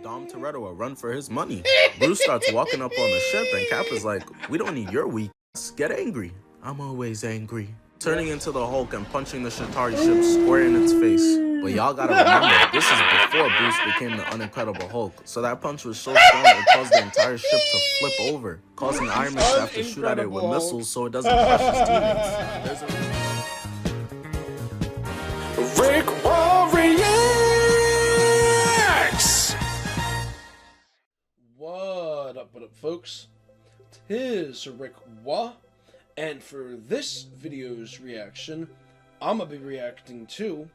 Dom Toretto a run for his money. Bruce starts walking up on the ship and Cap is like, we don't need your weak ass. Get angry. I'm always angry. Turning into the Hulk and punching the Shatari ship square in its face. But y'all gotta remember, this is before Bruce became the Unincredible Hulk. So that punch was so strong it caused the entire ship to flip over, causing Iron Man to have to shoot at it with missiles so it doesn't crush his teammates. RickWa reacts. What up, folks? Tis RickWa, and for this video's reaction, I'ma be reacting to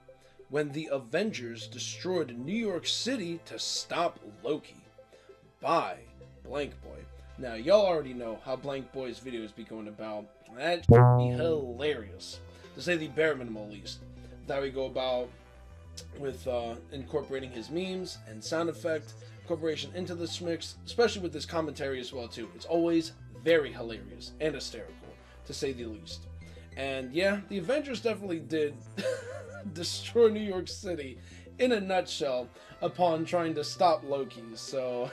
when the Avengers destroyed New York City to stop Loki by BlankBoy. Now, y'all already know how BlankBoy's videos be going about. That'd be hilarious, to say the bare minimum at least. That we go about with incorporating his memes and sound effect incorporation into this mix, especially with this commentary as well too. It's always very hilarious and hysterical, to say the least. And yeah, the Avengers definitely did destroy New York City in a nutshell upon trying to stop Loki. So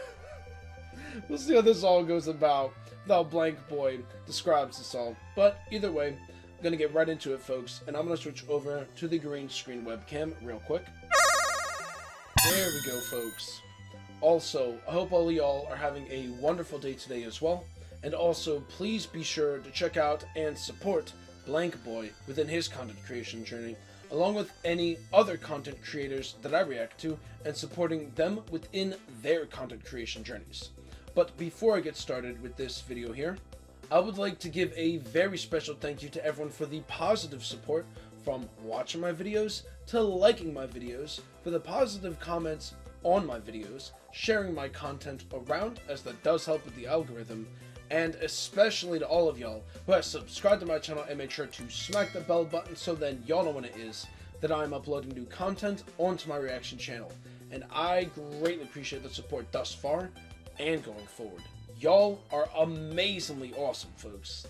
we'll see how this all goes about, how BlankBoy describes this all. But either way, I'm gonna get right into it, folks, and I'm gonna switch over to the green screen webcam real quick. There we go, folks. Also, I hope all of y'all are having a wonderful day today as well. And also, please be sure to check out and support BlankBoy within his content creation journey, along with any other content creators that I react to, and supporting them within their content creation journeys. But before I get started with this video here, I would like to give a very special thank you to everyone for the positive support, from watching my videos to liking my videos, for the positive comments on my videos, sharing my content around, as that does help with the algorithm, and especially to all of y'all who have subscribed to my channel and made sure to smack the bell button so then y'all know when it is that I'm uploading new content onto my reaction channel. And I greatly appreciate the support thus far and going forward. Y'all are amazingly awesome, folks.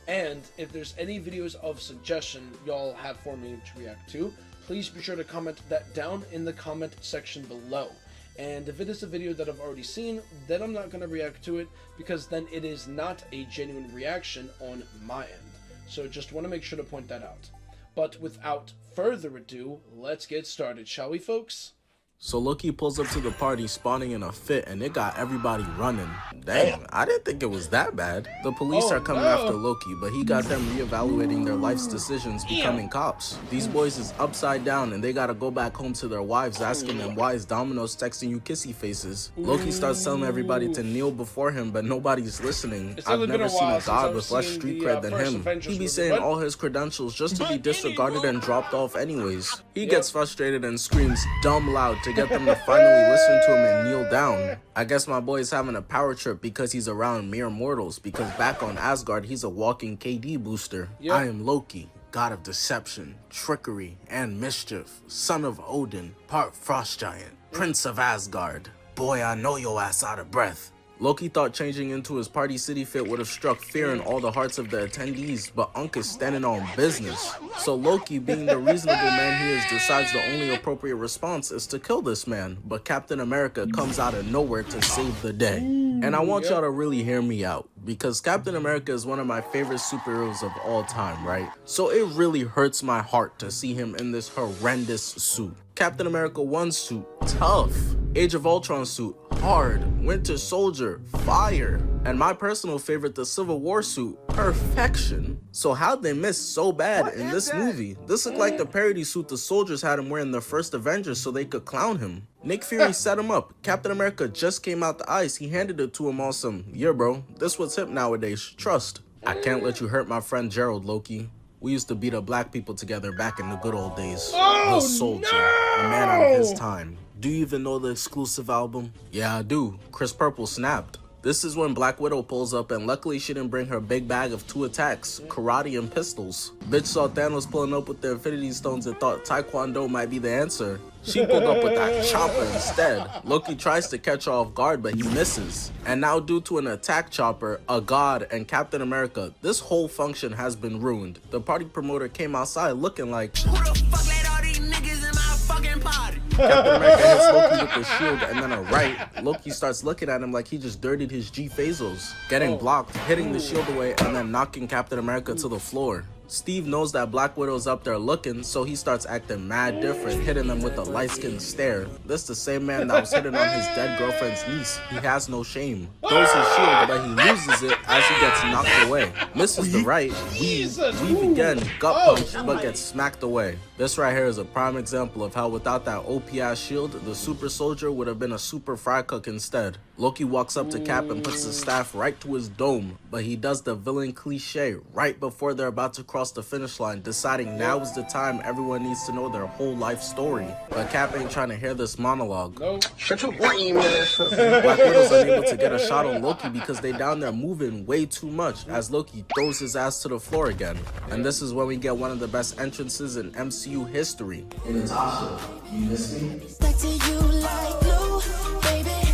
And if there's any videos of suggestion y'all have for me to react to, please be sure to comment that down in the comment section below. And if it is a video that I've already seen, then I'm not going to react to it, because then it is not a genuine reaction on my end. So just want to make sure to point that out. But without further ado, let's get started, shall we, folks? So Loki pulls up to the party spawning in a fit and it got everybody running. Dang, I didn't think it was that bad. The police are coming after Loki, but he got them reevaluating their life's decisions, becoming cops. These boys is upside down and they gotta go back home to their wives asking them, why is Domino's texting you kissy faces? Loki starts telling everybody to kneel before him, but nobody's listening. I've never seen a god with less street cred than him. He be saying all his credentials just to be disregarded and dropped off anyways. He gets frustrated and screams dumb loud to get them to finally listen to him and kneel down. I guess my boy's having a power trip because he's around mere mortals, because back on Asgard he's a walking KD booster. I am Loki, god of deception, trickery, and mischief, son of Odin, part frost giant, prince of Asgard. Boy, I know your ass out of breath. Loki thought changing into his party city fit would have struck fear in all the hearts of the attendees, but Unc is standing on business. So Loki, being the reasonable man he is, decides the only appropriate response is to kill this man, but Captain America comes out of nowhere to save the day. And I want y'all to really hear me out, because Captain America is one of my favorite superheroes of all time, right? So it really hurts my heart to see him in this horrendous suit. Captain America 1 suit, tough. Age of Ultron suit, hard. Winter Soldier, fire. And my personal favorite, the Civil War suit, perfection. So how'd they miss so bad in this movie? This looked like the parody suit the soldiers had him wear in the first Avengers so they could clown him. Nick Fury set him up. Captain America just came out the ice. He handed it to him on some, yeah bro, this what's hip nowadays, trust. I can't let you hurt my friend Gerald, Loki. We used to beat up black people together back in the good old days. The soldier, a man out of his time. Do you even know the exclusive album? Yeah, I do. Chris Purple snapped. This is when Black Widow pulls up, and luckily she didn't bring her big bag of 2 attacks, karate and pistols. Bitch saw Thanos pulling up with the Infinity Stones and thought Taekwondo might be the answer. She pulled up with that chopper instead. Loki tries to catch her off guard, but he misses. And now due to an attack chopper, a god, and Captain America, this whole function has been ruined. The party promoter came outside looking like, who the fuck let all these niggas in my fucking party? Captain America hits Loki with the shield and then a right. Loki starts looking at him like he just dirtied his G-Phasals, getting blocked, hitting the shield away, and then knocking Captain America to the floor. Steve knows that Black Widow's up there looking, so he starts acting mad different, hitting them with a light-skinned stare. This the same man that was hitting on his dead girlfriend's niece. He has no shame. Throws his shield, but he loses it as he gets knocked away. Misses the right, weave again, gut punch, but gets smacked away. This right here is a prime example of how without that OP-ass shield, the super soldier would have been a super fry cook instead. Loki walks up to Cap and puts his staff right to his dome, but he does the villain cliche right before they're about to cross the finish line, deciding now is the time everyone needs to know their whole life story. But Cap ain't trying to hear this monologue. Shut your lame ass up. Black Widow's unable to get a shot on Loki because they down there moving way too much as Loki throws his ass to the floor again. And this is when we get one of the best entrances in MCU history. Hey Natasha, you miss me?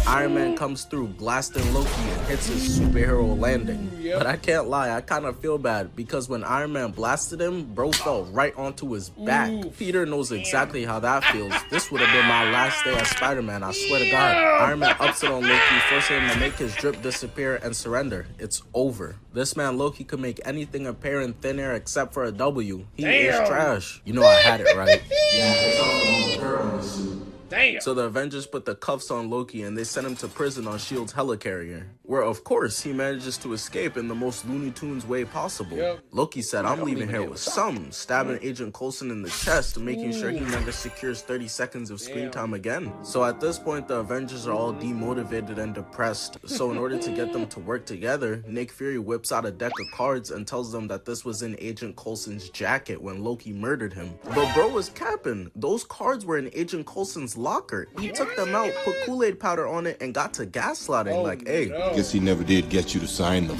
Iron Man comes through blasting Loki and hits his superhero landing. But I can't lie, I kind of feel bad because when Iron Man blasted him, bro fell right onto his back. Peter knows exactly how that feels. This would have been my last day as Spider-Man, I swear to God. Iron Man ups it on Loki, forcing him to make his drip disappear and surrender. It's over. This man Loki could make anything appear in thin air except for a W. He is trash. You know I had it right. Yeah, it's all the girl in the suit. Damn. So the Avengers put the cuffs on Loki and they send him to prison on S.H.I.E.L.D.'s helicarrier, where of course he manages to escape in the most Looney Tunes way possible. Loki said, I'm leaving here with some, stabbing Agent Coulson in the chest, making sure he never secures 30 seconds of screen time again. So at this point, the Avengers are all demotivated and depressed. So in order to get them to work together, Nick Fury whips out a deck of cards and tells them that this was in Agent Coulson's jacket when Loki murdered him. But bro was capping. Those cards were in Agent Coulson's locker. He took them out, put Kool-Aid powder on it, and got to gaslighting like, hey. Guess he never did get you to sign them.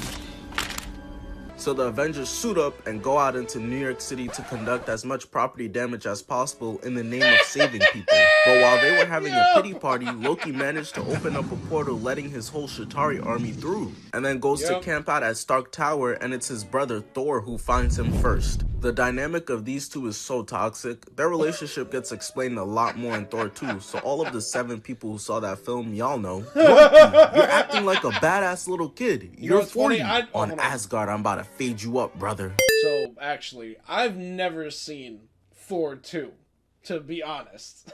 So the Avengers suit up and go out into New York City to conduct as much property damage as possible in the name of saving people. But while they were having a pity party, Loki managed to open up a portal letting his whole Chitauri army through, and then goes to camp out at Stark Tower, and it's his brother Thor who finds him first. The dynamic of these two is so toxic. Their relationship gets explained a lot more in Thor 2, so all of the 7 people who saw that film, y'all know. Loki, you're acting like a badass little kid. You're 40. On Asgard, I'm about to fade you up, brother. So, actually, I've never seen Thor 2, to be honest.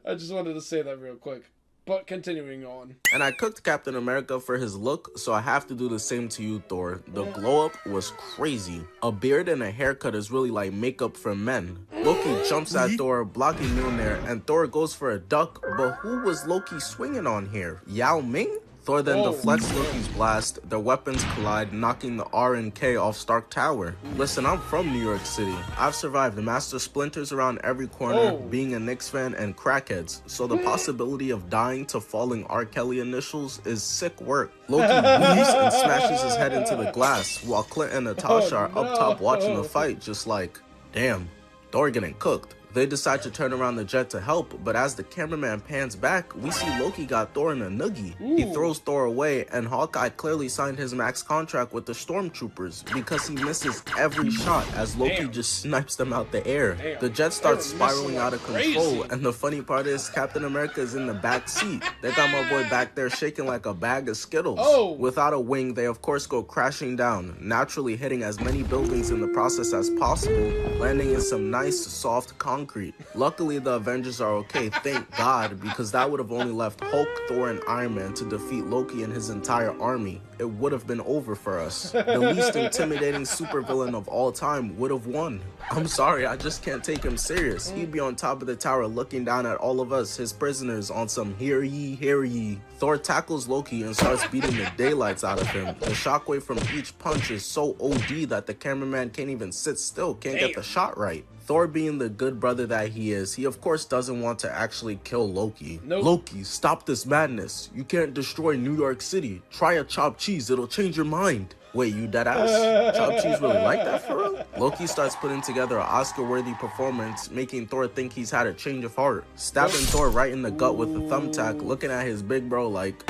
I just wanted to say that real quick. But continuing on. And I cooked Captain America for his look, so I have to do the same to you, Thor. The glow up was crazy. A beard and a haircut is really like makeup for men. Loki jumps at Thor, blocking Mjolnir, and Thor goes for a duck, but who was Loki swinging on here? Yao Ming? Thor then deflects Loki's blast, their weapons collide, knocking the R and K off Stark Tower. Listen, I'm from New York City. I've survived master splinters around every corner, being a Knicks fan, and crackheads, so the possibility of dying to falling R. Kelly initials is sick work. Loki weaves and smashes his head into the glass, while Clint and Natasha are up top watching the fight, just like, damn, Thor getting cooked. They decide to turn around the jet to help, but as the cameraman pans back, we see Loki got Thor in a noogie. He throws Thor away, and Hawkeye clearly signed his max contract with the Stormtroopers because he misses every shot as Loki just snipes them out the air. The jet starts spiraling out of control, and the funny part is Captain America is in the back seat. They got my boy back there shaking like a bag of Skittles. Without a wing, they of course go crashing down, naturally hitting as many buildings in the process as possible, landing in some nice soft concrete. Luckily, the Avengers are okay, thank God, because that would have only left Hulk, Thor, and Iron Man to defeat Loki and his entire army. It would have been over for us. The least intimidating supervillain of all time would have won. I'm sorry, I just can't take him serious. He'd be on top of the tower looking down at all of us, his prisoners, on some hear ye, hear ye. Thor tackles Loki and starts beating the daylights out of him. The shockwave from each punch is so OD that the cameraman can't even sit still, can't get the shot right. Thor, being the good brother that he is, he of course doesn't want to actually kill Loki. Loki, stop this madness. You can't destroy New York City. Try a chopped cheese, it'll change your mind. Wait, you deadass? Chopped cheese really like that for real? Loki starts putting together an Oscar-worthy performance, making Thor think he's had a change of heart. Stabbing Thor right in the gut with a thumbtack, looking at his big bro like,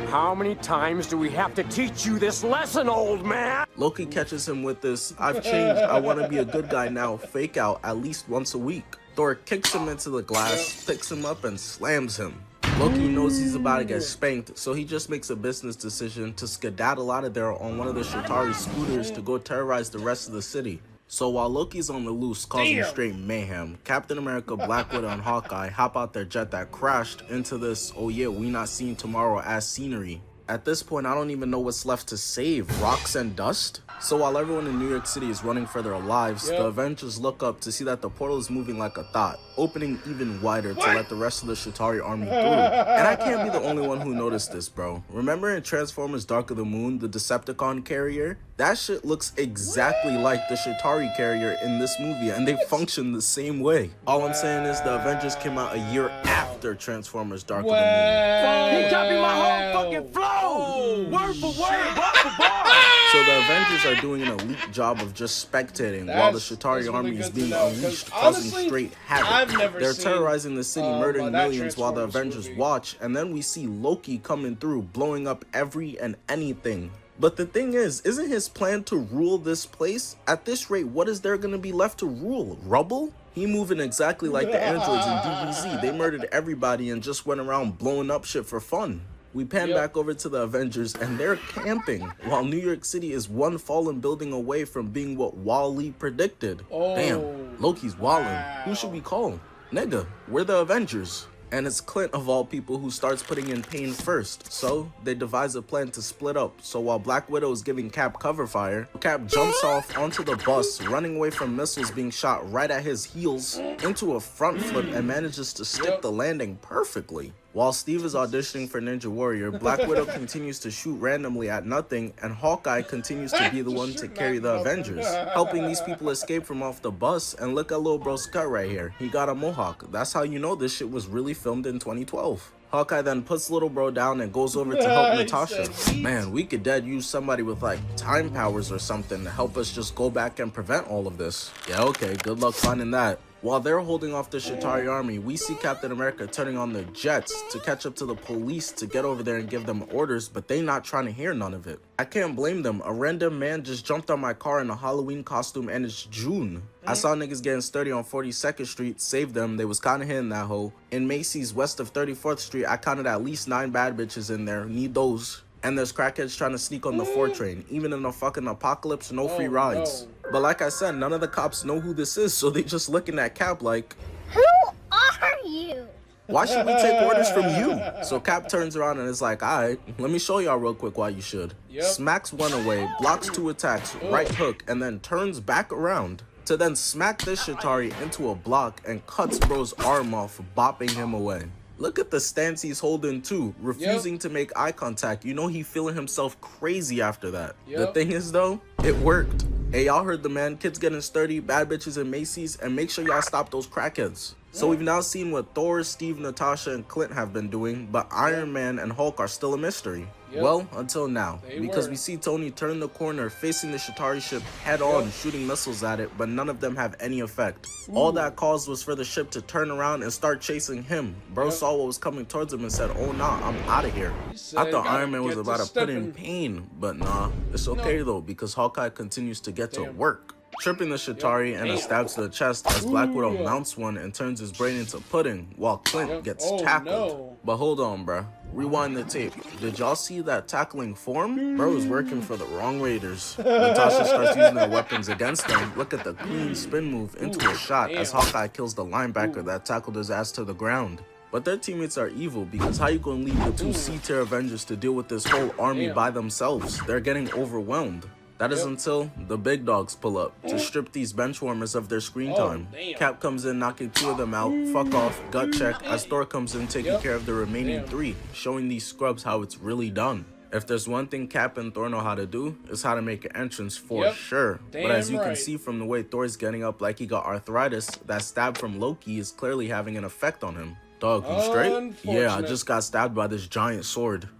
how many times do we have to teach you this lesson, old man? Loki catches him with this, I've changed, I want to be a good guy now, fake out at least once a week. Thor kicks him into the glass, picks him up, and slams him. Loki knows he's about to get spanked, so he just makes a business decision to skedaddle out of there on one of the Chitauri scooters to go terrorize the rest of the city. So while Loki's on the loose causing straight mayhem, Captain America, Black Widow, and Hawkeye hop out their jet that crashed into this "oh yeah, we not seeing tomorrow" as scenery. At this point, I don't even know what's left to save. Rocks and dust? So while everyone in New York City is running for their lives, the Avengers look up to see that the portal is moving like a thought, opening even wider to let the rest of the Chitauri army through. And I can't be the only one who noticed this, bro. Remember in Transformers Dark of the Moon, the Decepticon carrier? That shit looks exactly like the Chitauri carrier in this movie, and they function the same way. All I'm saying is the Avengers came out a year after Transformers Dark of the Moon. He copied my whole fucking flow! Word for word, bar for bar! So the Avengers are doing an elite job of just spectating while the Chitauri army is being unleashed, causing straight havoc. They're terrorizing the city, murdering millions while the Avengers watch, and then we see Loki coming through, blowing up every and anything. But the thing is, isn't his plan to rule this place? At this rate, what is there going to be left to rule? Rubble? He moving exactly like the androids in DBZ. They murdered everybody and just went around blowing up shit for fun. We pan back over to the Avengers and they're camping while New York City is one fallen building away from being what Wall-E predicted. Damn, Loki's wildin'. Who should we call? Nigga, we're the Avengers. And it's Clint of all people who starts putting in pain first. So they devise a plan to split up. So while Black Widow is giving Cap cover fire, Cap jumps off onto the bus, running away from missiles being shot right at his heels, into a front flip and manages to stick the landing perfectly. While Steve is auditioning for Ninja Warrior, Black Widow continues to shoot randomly at nothing, and Hawkeye continues to be the one to carry the Avengers, helping these people escape from off the bus. And look at Lil Bro's cut right here. He got a mohawk. That's how you know this shit was really filmed in 2012. Hawkeye then puts Little Bro down and goes over to help Natasha. Man, we could dead use somebody with like time powers or something to help us just go back and prevent all of this. Yeah, okay, good luck finding that. While they're holding off the Chitauri army, we see Captain America turning on the jets to catch up to the police to get over there and give them orders, but they not trying to hear none of it. I can't blame them. A random man just jumped on my car in a Halloween costume and it's June. I saw niggas getting sturdy on 42nd Street, saved them, they was kinda hitting that hoe. In Macy's west of 34th Street, I counted at least 9 bad bitches in there, need those. And there's crackheads trying to sneak on the 4 train. Even in a fucking apocalypse, no free rides. But like I said, none of the cops know who this is, so they just looking at Cap like, who are you? Why should we take orders from you? So Cap turns around and is like, alright, let me show y'all real quick why you should. Smacks one away, blocks 2 attacks, right hook, and then turns back around to then smack this Chitauri into a block and cuts bro's arm off, bopping him away. Look at the stance he's holding too, refusing to make eye contact. You know he feeling himself crazy after that. The thing is though, it worked. Hey, y'all heard the man, kids getting sturdy, bad bitches in Macy's, and make sure y'all stop those crackheads. So we've now seen what Thor, Steve, Natasha, and Clint have been doing, but Iron Man and Hulk are still a mystery. Well, until now, because we see Tony turn the corner, facing the Chitauri ship head on, shooting missiles at it, but none of them have any effect. All that caused was for the ship to turn around and start chasing him. Bro saw what was coming towards him and said, oh nah, I'm out of here. I thought Iron Man was about to put in pain, but nah, it's okay though, because Hawkeye continues to get to work. Tripping the Chitauri and a stab to the chest as Black Widow mounts one and turns his brain into pudding while Clint gets tackled. But hold on, bruh. Rewind the tape. Did y'all see that tackling form? Bro was working for the wrong Raiders. Natasha starts using their weapons against them. Look at the clean spin move into a shot as Hawkeye kills the linebacker that tackled his ass to the ground. But their teammates are evil, because how you gonna leave the 2 C-tier Avengers to deal with this whole army by themselves? They're getting overwhelmed. That is until the big dogs pull up to strip these benchwarmers of their screen time. Cap comes in knocking 2 of them out, fuck off, gut check, as Thor comes in taking care of the remaining 3, showing these scrubs how it's really done. If there's one thing Cap and Thor know how to do, it's how to make an entrance for sure. But as you can see from the way Thor's getting up like he got arthritis, that stab from Loki is clearly having an effect on him. Dog, you straight? Yeah, I just got stabbed by this giant sword.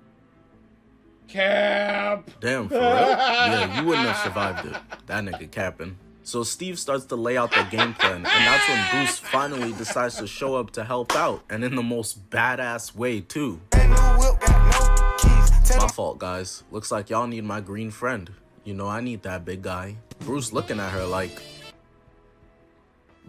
Cap! Damn, for real? Yeah, you wouldn't have survived it. That nigga capping. So Steve starts to lay out the game plan, and that's when Bruce finally decides to show up to help out, and in the most badass way too. My fault, guys. Looks like y'all need my green friend. You know I need that big guy. Bruce looking at her like,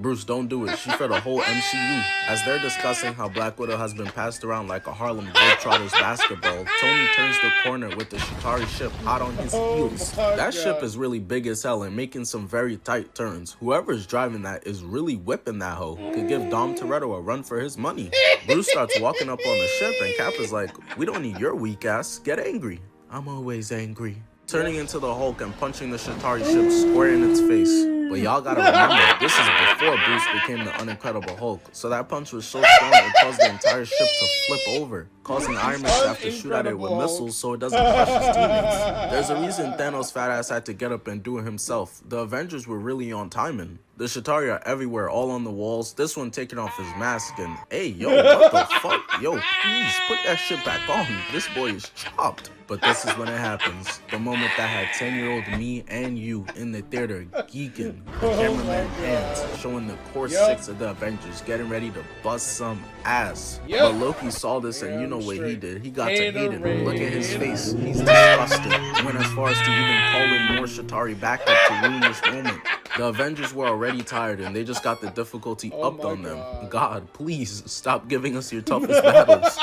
Bruce, don't do it. She for the whole MCU. As they're discussing how Black Widow has been passed around like a Harlem Globetrotters basketball, Tony turns the corner with the Chitauri ship hot on his heels. That ship is really big as hell and making some very tight turns. Whoever's driving that is really whipping that hoe. Could give Dom Toretto a run for his money. Bruce starts walking up on the ship and Cap is like, we don't need your weak ass. Get angry. I'm always angry. Turning into the Hulk and punching the Chitauri ship square in its face. But y'all gotta remember, this is before Bruce became the Unincredible Hulk, so that punch was so strong it caused the entire ship to flip over, causing Iron Man to have to shoot at it with missiles so it doesn't crush his teammates. There's a reason Thanos' fat ass had to get up and do it himself. The Avengers were really on timing. The Chitauri are everywhere, all on the walls, this one taking off his mask and, hey, yo, what the fuck? Yo, please, put that shit back on. This boy is chopped. But this is when it happens. The moment that had 10-year-old me and you in the theater geeking. The cameraman hands showing the core six of the Avengers getting ready to bust some ass. But Loki saw this and you know what he did. He got to hate him. Look at his face. He's disgusted. He went as far as to even call in more Chitauri backup to ruin this moment. The Avengers were already tired and they just got the difficulty upped on them. God, please stop giving us your toughest battles.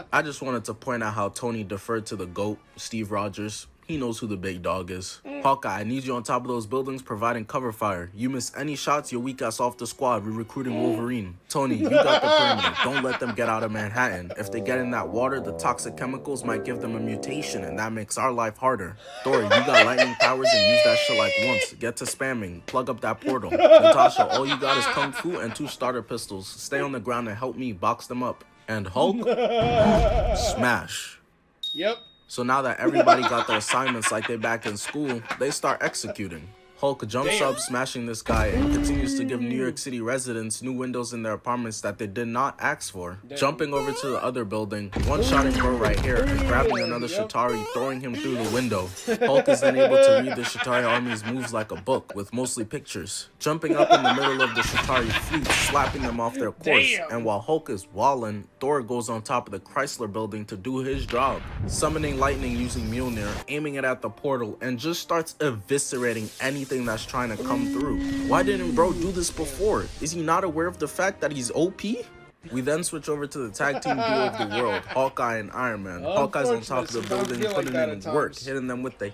I just wanted to point out how Tony deferred to the GOAT, Steve Rogers. He knows who the big dog is. Hawkeye, I need you on top of those buildings providing cover fire. You miss any shots, your weak ass off the squad. We're recruiting Wolverine. Tony, you got the perimeter. Don't let them get out of Manhattan. If they get in that water, the toxic chemicals might give them a mutation, and that makes our life harder. Thor, you got lightning powers and use that shit like once. Get to spamming. Plug up that portal. Natasha, all you got is Kung Fu and 2 starter pistols. Stay on the ground and help me box them up. And Hulk, smash. Yep. So now that everybody got their assignments like they back in school, they start executing. Hulk jumps up, smashing this guy, and continues to give New York City residents new windows in their apartments that they did not ask for. Jumping over to the other building, one-shotting bro right here, and grabbing another Chitauri, throwing him through the window. Hulk is then able to read the Chitauri army's moves like a book, with mostly pictures. Jumping up in the middle of the Chitauri fleet, slapping them off their course. And while Hulk is walling, Thor goes on top of the Chrysler building to do his job. Summoning lightning using Mjolnir, aiming it at the portal, and just starts eviscerating anything that's trying to come through. Why didn't bro do this before? Is he not aware of the fact that he's OP? We then switch over to the tag team duo of the world, Hawkeye and Iron Man. Hawkeye's on top of the building, putting in work, hitting them with the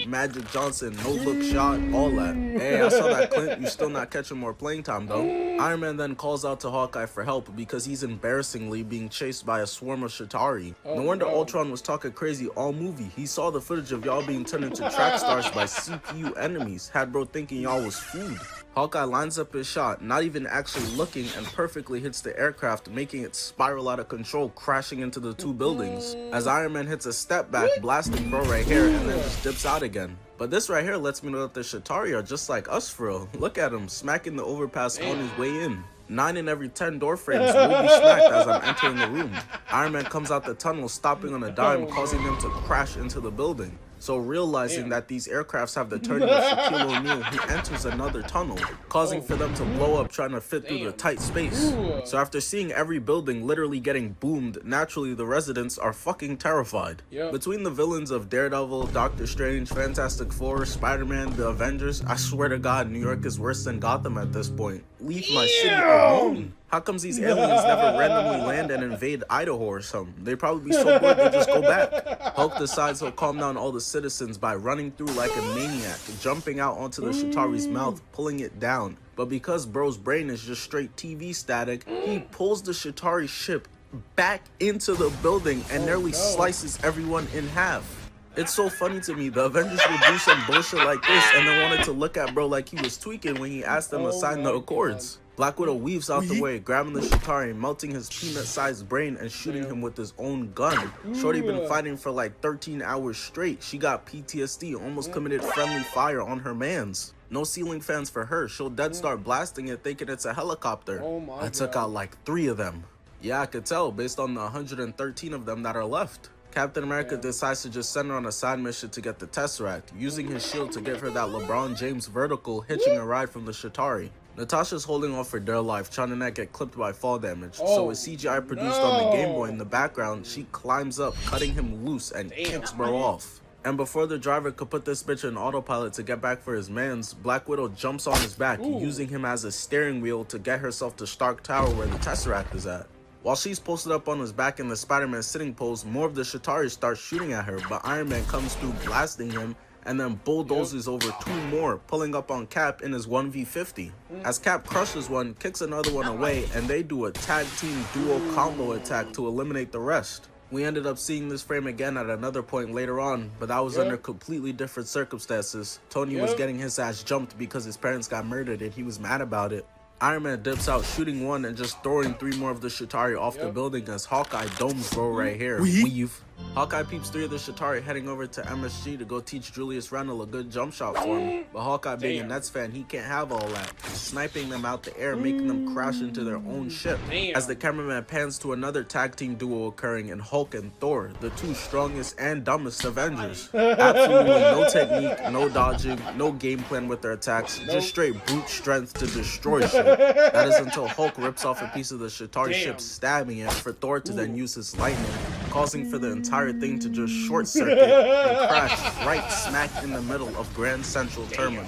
Magic Johnson, no-look shot, all that. Hey, I saw that, Clint. You still not catching more playing time, though. Iron Man then calls out to Hawkeye for help because he's embarrassingly being chased by a swarm of Chitauri. No wonder Ultron was talking crazy all movie. He saw the footage of y'all being turned into track stars by CPU enemies, had bro thinking y'all was food. Hawkeye lines up his shot, not even actually looking, and perfectly hits the aircraft, making it spiral out of control, crashing into the 2 buildings. As Iron Man hits a step back, blasting bro right here, and then just dips out again. But this right here lets me know that the Chitauri are just like us for real. Look at him, smacking the overpass on his way in. 9 in every 10 door frames will be smacked as I'm entering the room. Iron Man comes out the tunnel, stopping on a dime, causing them to crash into the building. So realizing that these aircrafts have the turning of Shaquille O'Neal, he enters another tunnel, causing for them to blow up trying to fit through the tight space. So after seeing every building literally getting boomed, naturally the residents are fucking terrified. Between the villains of Daredevil, Doctor Strange, Fantastic Four, Spider-Man, the Avengers, I swear to God, New York is worse than Gotham at this point. Leave my city alone. How comes these aliens never randomly land and invade Idaho or something? They'd probably be so bored they just go back. Hulk decides he'll calm down all the citizens by running through like a maniac, jumping out onto the Chitauri's mouth, pulling it down. But because bro's brain is just straight TV static, he pulls the Chitauri ship back into the building and nearly slices everyone in half. It's so funny to me, the Avengers would do some bullshit like this and then wanted to look at bro like he was tweaking when he asked them to sign the Accords. Black Widow weaves out the way, grabbing the Chitauri, melting his peanut-sized brain and shooting him with his own gun. Shorty been fighting for like 13 hours straight. She got PTSD, almost committed friendly fire on her mans. No ceiling fans for her. She'll dead start blasting it thinking it's a helicopter. I took out like 3 of them. Yeah, I could tell based on the 113 of them that are left. Captain America decides to just send her on a side mission to get the Tesseract, using his shield to give her that LeBron James vertical, hitching a ride from the Chitauri. Natasha's holding off for dear life, trying to not get clipped by fall damage. So with CGI produced on the Game Boy in the background, she climbs up, cutting him loose and kicks bro off. And before the driver could put this bitch in autopilot to get back for his mans, Black Widow jumps on his back, using him as a steering wheel to get herself to Stark Tower where the Tesseract is at. While she's posted up on his back in the Spider-Man sitting pose, more of the Chitauri start shooting at her, but Iron Man comes through blasting him and then bulldozes over 2 more, pulling up on Cap in his 1v50. As Cap crushes one, kicks another one away, and they do a tag team duo combo attack to eliminate the rest. We ended up seeing this frame again at another point later on, but that was under completely different circumstances. Tony was getting his ass jumped because his parents got murdered and he was mad about it. Iron Man dips out, shooting one and just throwing 3 more of the Chitauri off the building as Hawkeye domes bro right here. Weave. Hawkeye peeps 3 of the Chitauri heading over to MSG to go teach Julius Randle a good jump shot for him. But Hawkeye being a Nets fan, he can't have all that. Sniping them out the air, making them crash into their own ship. As the cameraman pans to another tag team duo occurring in Hulk and Thor, the 2 strongest and dumbest Avengers. Absolutely no technique, no dodging, no game plan with their attacks, just straight brute strength to destroy shit. That is until Hulk rips off a piece of the Chitauri ship, stabbing it, for Thor to then use his lightning, causing for the entire thing to just short circuit and crash right smack in the middle of Grand Central Terminal.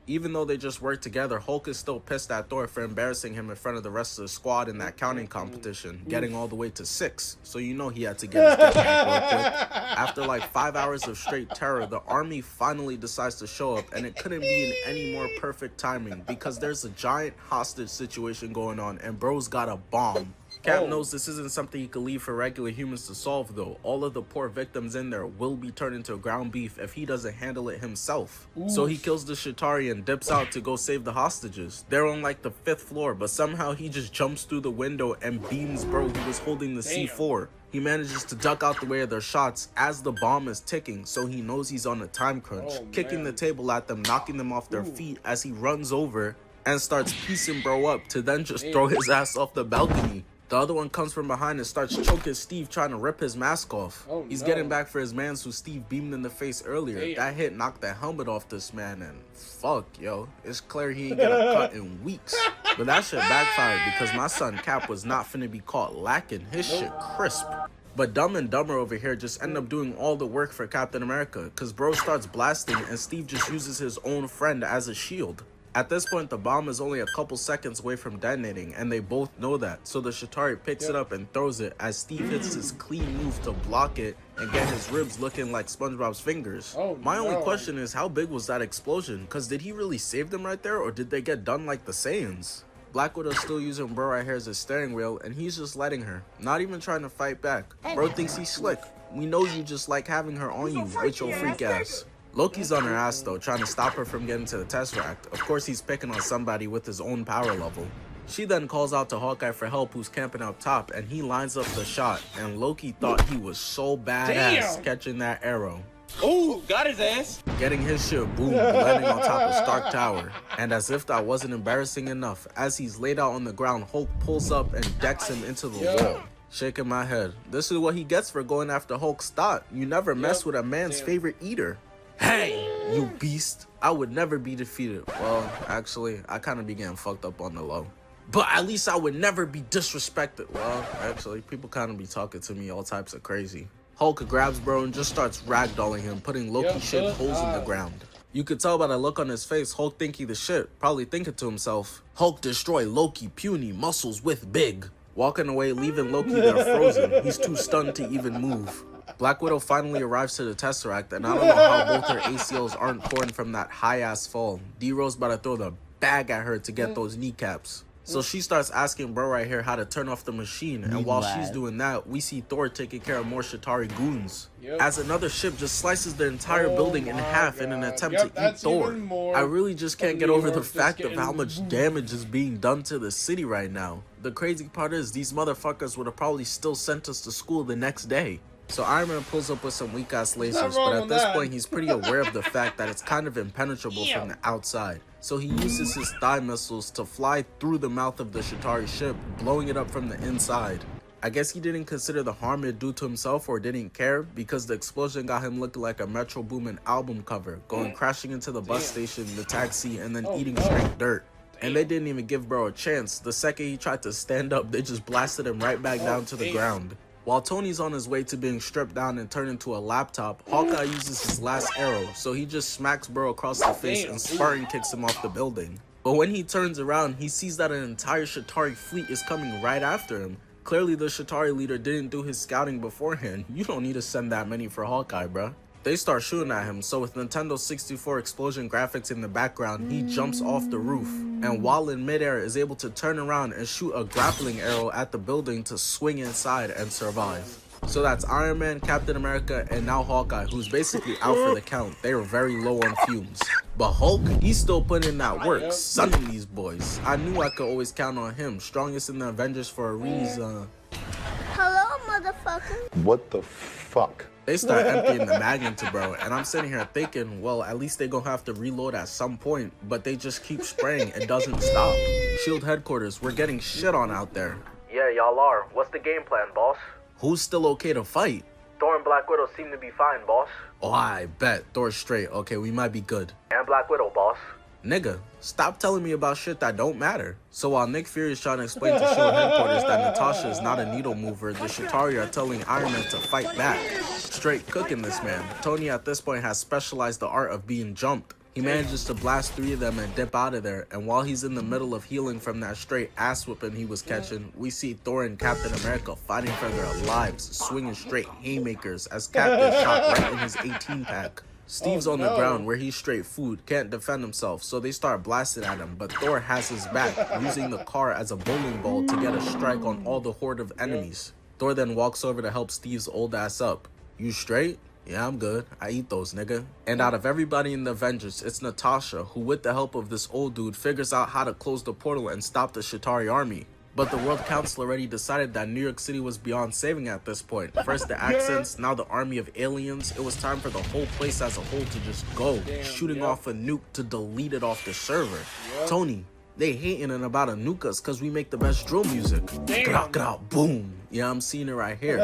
Even though they just worked together, Hulk is still pissed at Thor for embarrassing him in front of the rest of the squad in that counting competition, getting all the way to 6, so you know he had to get his get back real quick. After like 5 hours of straight terror, the army finally decides to show up, and it couldn't be in any more perfect timing because there's a giant hostage situation going on and bro's got a bomb. Cap knows this isn't something he could leave for regular humans to solve though. All of the poor victims in there will be turned into ground beef if he doesn't handle it himself. So he kills the Chitauri and dips out to go save the hostages. They're on like the 5th floor, but somehow he just jumps through the window and beams bro who was holding the C4. He manages to duck out the way of their shots as the bomb is ticking, so he knows he's on a time crunch, kicking the table at them, knocking them off their feet as he runs over and starts piecing bro up to then just throw his ass off the balcony. The other one comes from behind and starts choking Steve, trying to rip his mask off. He's getting back for his mans who Steve beamed in the face earlier. That hit knocked the helmet off this man, and fuck, yo. It's clear he ain't get a cut in weeks. But that shit backfired because my son Cap was not finna be caught lacking. His shit crisp. But Dumb and Dumber over here just end up doing all the work for Captain America, because bro starts blasting and Steve just uses his own friend as a shield. At this point, the bomb is only a couple seconds away from detonating, and they both know that. So the Chitauri picks it up and throws it as Steve hits his clean move to block it and get his ribs looking like SpongeBob's fingers. My only question is, how big was that explosion? Because did he really save them right there, or did they get done like the Saiyans? Black Widow's still using bro right here as a steering wheel, and he's just letting her, not even trying to fight back. Bro thinks he's slick. We know you just like having her on you with your freak ass. Loki's on her ass though, trying to stop her from getting to the Tesseract. Of course he's picking on somebody with his own power level. She then calls out to Hawkeye for help, who's camping up top, and he lines up the shot, and Loki thought he was so badass catching that arrow. Ooh, got his ass. Getting his shit boom, landing on top of Stark Tower. And as if that wasn't embarrassing enough, as he's laid out on the ground, Hulk pulls up and decks him into the wall. Shaking my head. This is what he gets for going after Hulk's thought. You never mess with a man's favorite eater. Hey, you beast. I would never be defeated. Well, actually, I kind of be getting fucked up on the low. But at least I would never be disrespected. Well, actually, people kind of be talking to me all types of crazy. Hulk grabs bro and just starts ragdolling him, putting Loki shit holes in the ground. You could tell by the look on his face, Hulk think he the shit, probably thinking to himself, Hulk destroy Loki, puny, muscles with big. Walking away, leaving Loki there frozen. He's too stunned to even move. Black Widow finally arrives to the Tesseract, and I don't know how both her ACLs aren't torn from that high-ass fall. D-Rose about to throw the bag at her to get those kneecaps. So she starts asking bro right here how to turn off the machine, and while she's doing that, we see Thor taking care of more Chitauri goons. As another ship just slices the entire building in half in an attempt to eat Thor. I really just can't get over the fact of how much damage is being done to the city right now. The crazy part is, these motherfuckers would have probably still sent us to school the next day. So Iron Man pulls up with some weak-ass lasers, but at this point he's pretty aware of the fact that it's kind of impenetrable from the outside. So he uses his thigh missiles to fly through the mouth of the Chitauri ship, blowing it up from the inside. I guess he didn't consider the harm it'd do to himself or didn't care, because the explosion got him looking like a Metro Boomin album cover, going crashing into the bus station, the taxi, and then eating straight dirt. And they didn't even give bro a chance. The second he tried to stand up, they just blasted him right back down to the ground. While Tony's on his way to being stripped down and turned into a laptop, Hawkeye uses his last arrow, so he just smacks Burrow across the face and sparring kicks him off the building. But when he turns around, he sees that an entire Chitauri fleet is coming right after him. Clearly the Chitauri leader didn't do his scouting beforehand. You don't need to send that many for Hawkeye, bruh. They start shooting at him, so with Nintendo 64 explosion graphics in the background, he jumps off the roof, and while in midair is able to turn around and shoot a grappling arrow at the building to swing inside and survive. So that's Iron Man, Captain America, and now Hawkeye, who's basically out for the count. They are very low on fumes. But Hulk, he's still putting in that work, sunning these boys. I knew I could always count on him, strongest in the Avengers for a reason. Hello, motherfucker. What the fuck? They start emptying the mag into Bro, and I'm sitting here thinking, well, at least they gonna have to reload at some point, but they just keep spraying. It doesn't stop. SHIELD headquarters, we're getting shit on out there. Yeah, y'all are. What's the game plan, boss? Who's still okay to fight? Thor and Black Widow seem to be fine, boss. Oh, I bet. Thor's straight. Okay, we might be good. And Black Widow, boss. Nigga, stop telling me about shit that don't matter. So while Nick Fury is trying to explain to SHIELD headquarters that Natasha is not a needle mover, the Chitauri are telling Iron Man to fight back. Straight cooking this man. Tony at this point has specialized the art of being jumped. He manages to blast 3 of them and dip out of there, and while he's in the middle of healing from that straight ass whipping he was catching, we see Thor and Captain America fighting for their lives, swinging straight haymakers as Cap gets shot right in his 18-pack. Steve's on the ground where he's straight food, can't defend himself, so they start blasting at him, but Thor has his back, using the car as a bowling ball to get a strike on all the horde of enemies. Thor then walks over to help Steve's old ass up. You straight? Yeah, I'm good. I eat those, nigga. And out of everybody in the Avengers, it's Natasha, who with the help of this old dude figures out how to close the portal and stop the Chitauri army. But the World Council already decided that New York City was beyond saving at this point. First the accents, now the army of aliens. It was time for the whole place as a whole to just go, shooting off a nuke to delete it off the server. Tony, they hating and about to nuke us cause we make the best drill music. Boom. Yeah, I'm seeing it right here.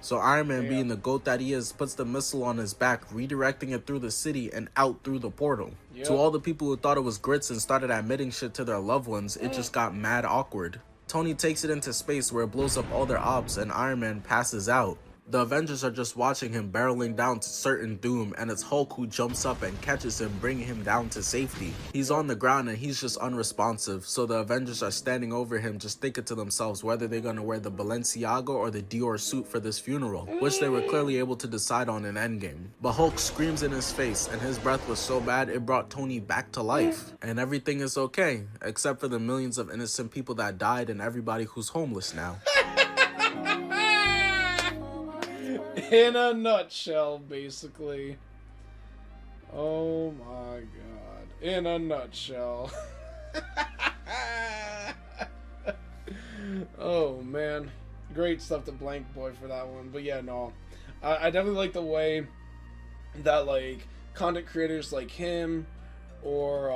So Iron Man, being the GOAT that he is, puts the missile on his back, redirecting it through the city and out through the portal. To all the people who thought it was grits and started admitting shit to their loved ones, it just got mad awkward. Tony takes it into space where it blows up all their ops and Iron Man passes out. The Avengers are just watching him barreling down to certain doom, and it's Hulk who jumps up and catches him, bringing him down to safety. He's on the ground and he's just unresponsive, so the Avengers are standing over him just thinking to themselves whether they're gonna wear the Balenciaga or the Dior suit for this funeral, which they were clearly able to decide on in Endgame. But Hulk screams in his face, and his breath was so bad it brought Tony back to life. And everything is okay, except for the millions of innocent people that died and everybody who's homeless now. In a nutshell, basically. Oh my god. In a nutshell. Oh man. Great stuff to BlankBoy for that one. But yeah, no. I definitely like the way that, like, content creators like him or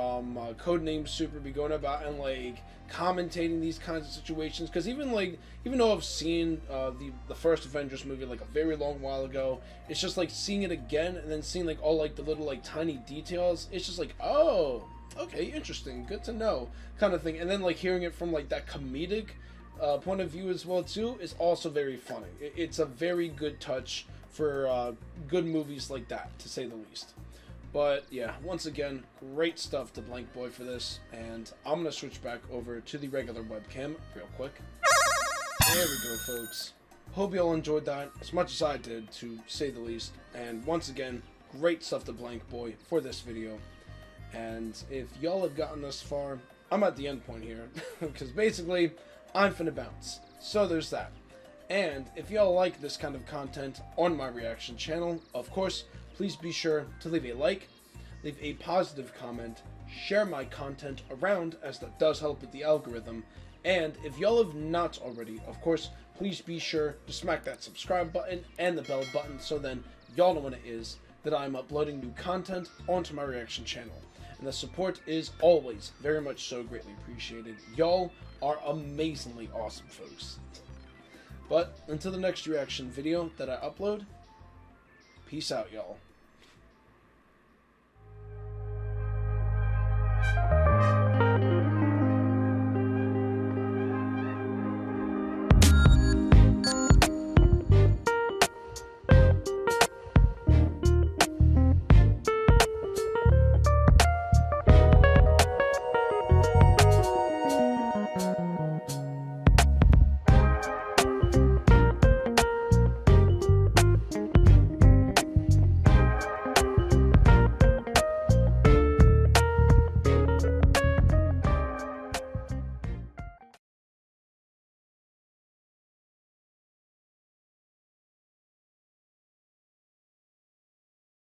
Codename Super be going about and, like, commentating these kinds of situations, because even though I've seen the first Avengers movie like a very long while ago, it's just like seeing it again and then seeing like all like the little like tiny details, it's just like, oh, okay, interesting, good to know, kind of thing. And then like hearing it from like that comedic point of view as well too is also very funny. It's a very good touch for good movies like that, to say the least. But yeah, once again, great stuff to BlankBoy for this, and I'm gonna switch back over to the regular webcam real quick. There we go, folks. Hope y'all enjoyed that as much as I did, to say the least. And once again, great stuff to BlankBoy for this video. And if y'all have gotten this far, I'm at the end point here, because basically, I'm finna bounce. So there's that. And if y'all like this kind of content on my reaction channel, of course, please be sure to leave a like, leave a positive comment, share my content around, as that does help with the algorithm. And if y'all have not already, of course, please be sure to smack that subscribe button and the bell button, so then y'all know when it is that I'm uploading new content onto my reaction channel. And the support is always very much so greatly appreciated. Y'all are amazingly awesome, folks. But until the next reaction video that I upload, peace out, y'all.